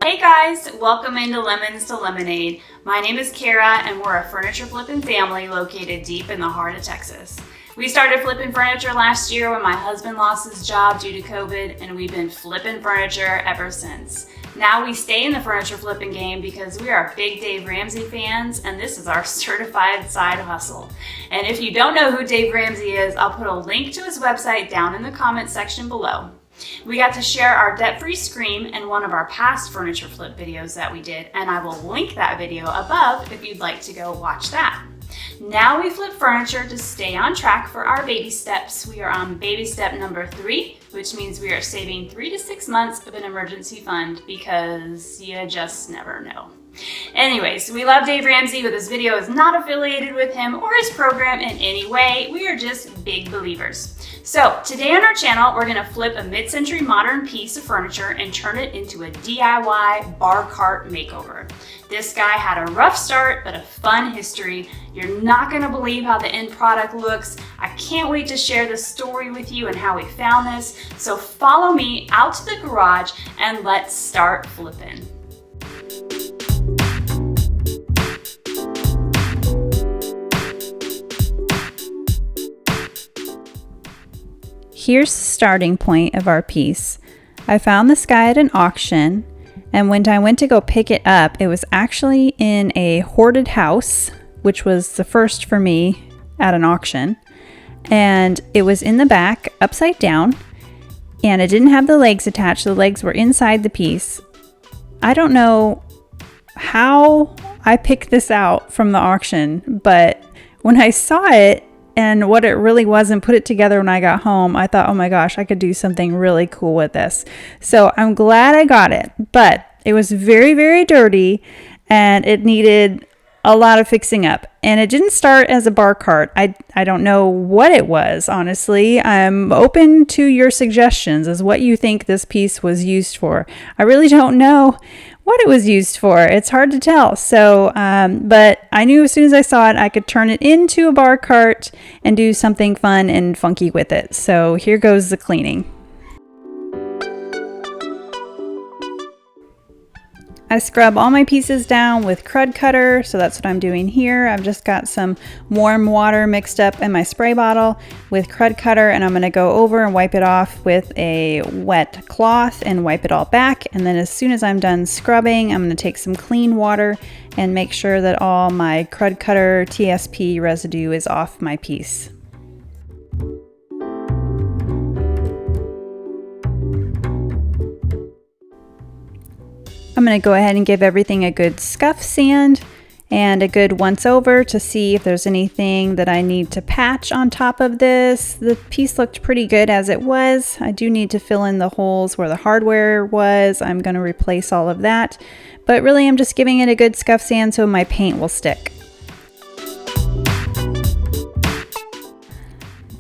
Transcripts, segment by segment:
Hey guys, welcome into Lemons to Lemonade. My name is Kara and we're a furniture flipping family located deep in the heart of Texas. We started flipping furniture last year when my husband lost his job due to COVID, and we've been flipping furniture ever since. Now we stay in the furniture flipping game because we are big Dave Ramsey fans, and this is our certified side hustle. And if you don't know who Dave Ramsey is, I'll put a link to his website down in the comments section below. We got to share our debt-free scream in one of our past furniture flip videos that we did, and I will link that video above if you'd like to go watch that. Now we flip furniture to stay on track for our baby steps. We are on baby step number 3, which means we are saving 3 to 6 months of an emergency fund because you just never know. Anyways, we love Dave Ramsey, but this video is not affiliated with him or his program in any way. We are just big believers. So today on our channel, we're gonna flip a mid-century modern piece of furniture and turn it into a DIY bar cart makeover. This guy had a rough start, but a fun history. You're not gonna believe how the end product looks. I can't wait to share the story with you and how we found this. So follow me out to the garage and let's start flipping. Here's the starting point of our piece. I found this guy at an auction, and when I went to go pick it up, it was actually in a hoarded house, which was the first for me at an auction. And it was in the back, upside down, and it didn't have the legs attached. The legs were inside the piece. I don't know how I picked this out from the auction, but when I saw it, and what it really was and put it together when I got home, I thought, oh my gosh, I could do something really cool with this. So I'm glad I got it, but it was very, very dirty and it needed a lot of fixing up. And it didn't start as a bar cart. I don't know what it was, honestly. I'm open to your suggestions as what you think this piece was used for. I really don't know what it was used for. It's hard to tell. So, but I knew as soon as I saw it, I could turn it into a bar cart and do something fun and funky with it. So here goes the cleaning. I scrub all my pieces down with Crud Cutter, so that's what I'm doing here. I've just got some warm water mixed up in my spray bottle with Crud Cutter, and I'm gonna go over and wipe it off with a wet cloth and wipe it all back. And then as soon as I'm done scrubbing, I'm gonna take some clean water and make sure that all my Crud Cutter TSP residue is off my piece. I'm going to go ahead and give everything a good scuff sand and a good once over to see if there's anything that I need to patch on top of this. The piece looked pretty good as it was. I do need to fill in the holes where the hardware was. I'm going to replace all of that, but really I'm just giving it a good scuff sand so my paint will stick.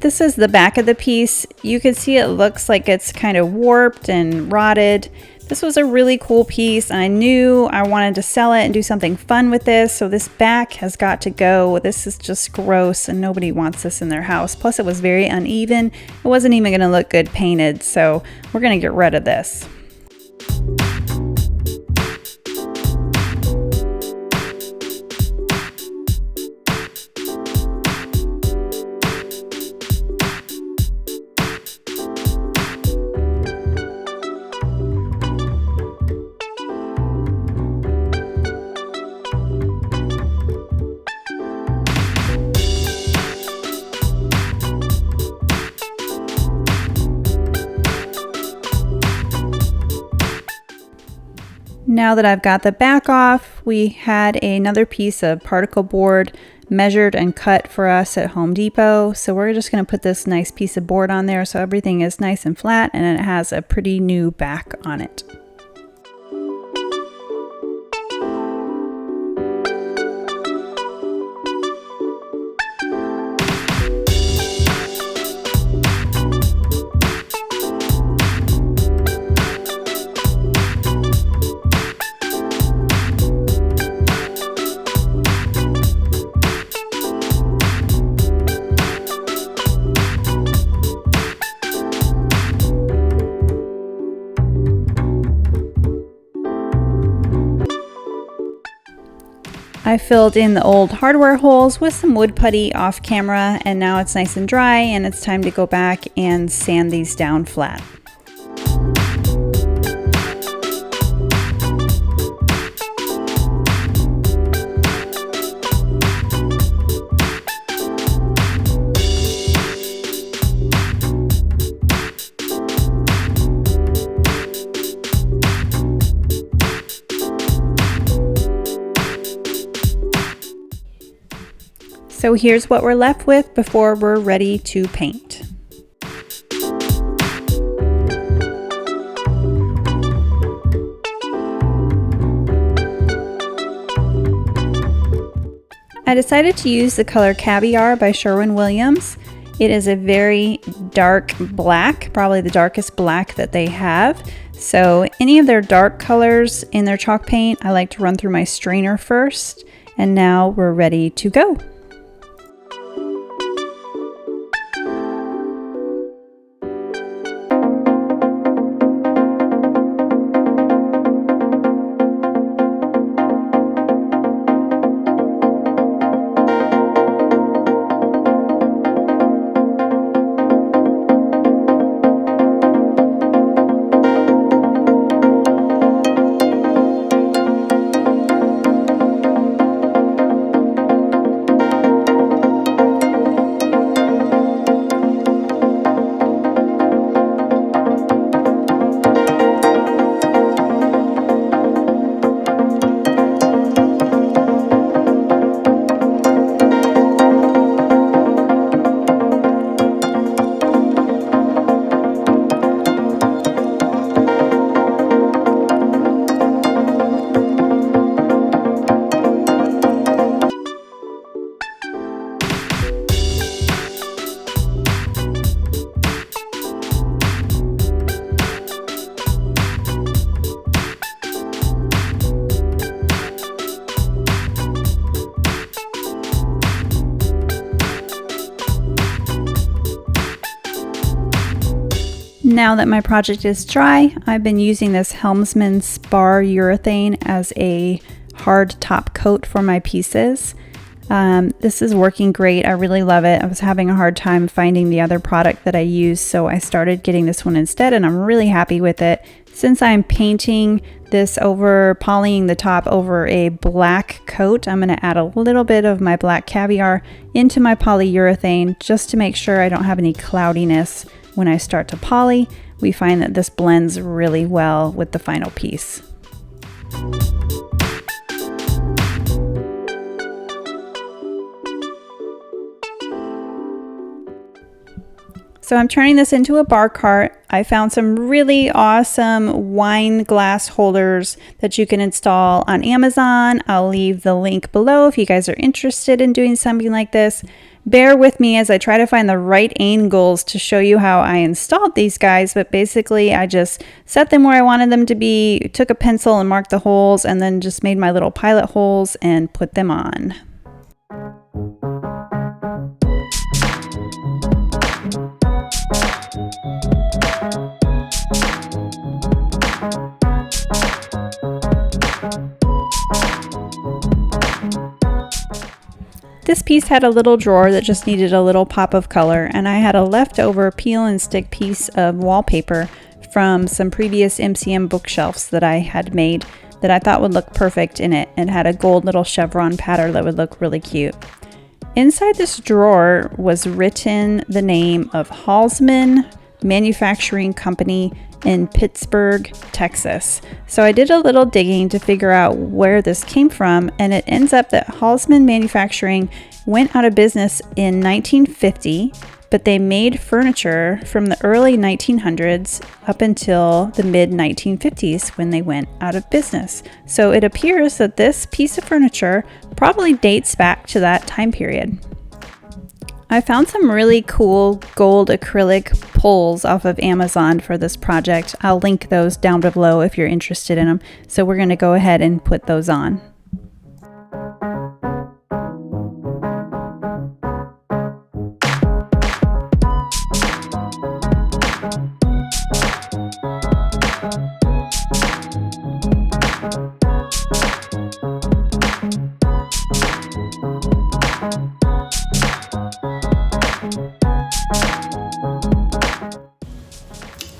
This is the back of the piece. You can see it looks like it's kind of warped and rotted. This was a really cool piece, and I knew I wanted to sell it and do something fun with this, so this back has got to go. This is just gross, and nobody wants this in their house. Plus, it was very uneven. It wasn't even going to look good painted, so we're going to get rid of this. Now that I've got the back off, we had another piece of particle board measured and cut for us at Home Depot. So we're just going to put this nice piece of board on there so everything is nice and flat and it has a pretty new back on it. I filled in the old hardware holes with some wood putty off camera, and now it's nice and dry and it's time to go back and sand these down flat. So here's what we're left with before we're ready to paint. I decided to use the color Caviar by Sherwin-Williams. It is a very dark black, probably the darkest black that they have. So any of their dark colors in their chalk paint, I like to run through my strainer first. And now we're ready to go. Now that my project is dry, I've been using this Helmsman Spar urethane as a hard top coat for my pieces. This is working great. I really love it. I was having a hard time finding the other product that I use, so I started getting this one instead, and I'm really happy with it. Since I'm painting this over, polying the top over a black coat, I'm going to add a little bit of my black Caviar into my polyurethane just to make sure I don't have any cloudiness when I start to poly. We find that this blends really well with the final piece. So I'm turning this into a bar cart. I found some really awesome wine glass holders that you can install on Amazon. I'll leave the link below if you guys are interested in doing something like this. Bear with me as I try to find the right angles to show you how I installed these guys, but basically I just set them where I wanted them to be, took a pencil and marked the holes, and then just made my little pilot holes and put them on. This piece had a little drawer that just needed a little pop of color, and I had a leftover peel and stick piece of wallpaper from some previous MCM bookshelves that I had made that I thought would look perfect in it, and had a gold little chevron pattern that would look really cute. Inside this drawer was written the name of Halsman Manufacturing Company in Pittsburgh, Texas. So I did a little digging to figure out where this came from, and it ends up that Halsman Manufacturing went out of business in 1950, but they made furniture from the early 1900s up until the mid 1950s when they went out of business. So it appears that this piece of furniture probably dates back to that time period. I found some really cool gold acrylic pulls off of Amazon for this project. I'll link those down below if you're interested in them. So we're going to go ahead and put those on.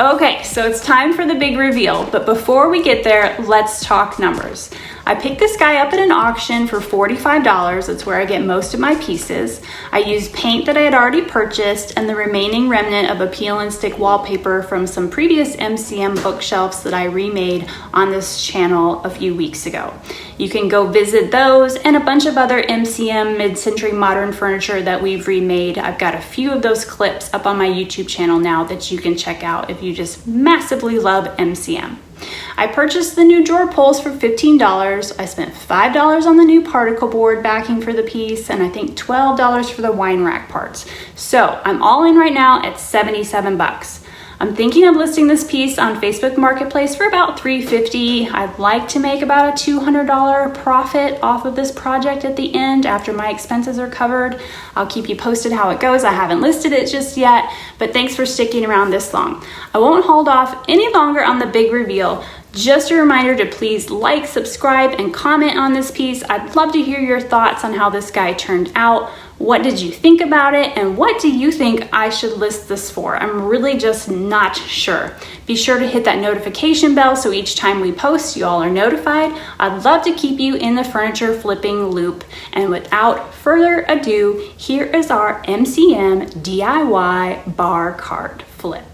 Okay, so it's time for the big reveal, but before we get there, let's talk numbers. I picked this guy up at an auction for $45. That's where I get most of my pieces. I used paint that I had already purchased and the remaining remnant of a peel and stick wallpaper from some previous MCM bookshelves that I remade on this channel a few weeks ago. You can go visit those and a bunch of other MCM mid-century modern furniture that we've remade. I've got a few of those clips up on my YouTube channel now that you can check out if you just massively love MCM. I purchased the new drawer pulls for $15. I spent $5 on the new particle board backing for the piece, and I think $12 for the wine rack parts. So I'm all in right now at 77 bucks. I'm thinking of listing this piece on Facebook Marketplace for about $350. I'd like to make about a $200 profit off of this project at the end after my expenses are covered. I'll keep you posted how it goes. I haven't listed it just yet, but thanks for sticking around this long. I won't hold off any longer on the big reveal. Just a reminder to please like, subscribe, and comment on this piece. I'd love to hear your thoughts on how this guy turned out. What did you think about it? And what do you think I should list this for? I'm really just not sure. Be sure to hit that notification bell so each time we post, you all are notified. I'd love to keep you in the furniture flipping loop. And without further ado, here is our MCM DIY bar cart flip.